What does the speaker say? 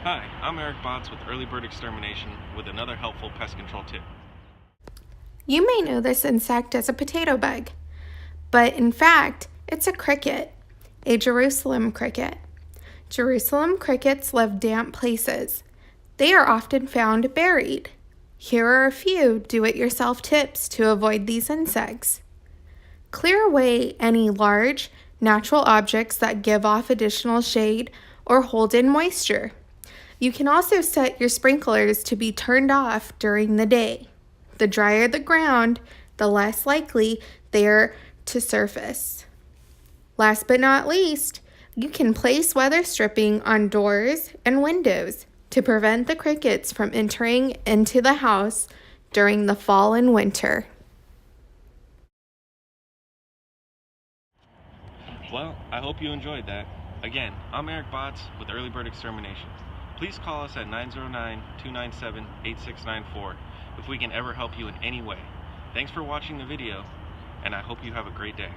Hi, I'm Eric Botts with Early Bird Extermination with another helpful pest control tip. You may know this insect as a potato bug, but in fact, it's a cricket, a Jerusalem cricket. Jerusalem crickets love damp places. They are often found buried. Here are a few do-it-yourself tips to avoid these insects. Clear away any large, natural objects that give off additional shade or hold in moisture. You can also set your sprinklers to be turned off during the day. The drier the ground, the less likely they are to surface. Last but not least, you can place weather stripping on doors and windows to prevent the crickets from entering into the house during the fall and winter. Well, I hope you enjoyed that. Again, I'm Eric Botts with Early Bird Extermination. Please call us at 909-297-8694 if we can ever help you in any way. Thanks for watching the video, and I hope you have a great day.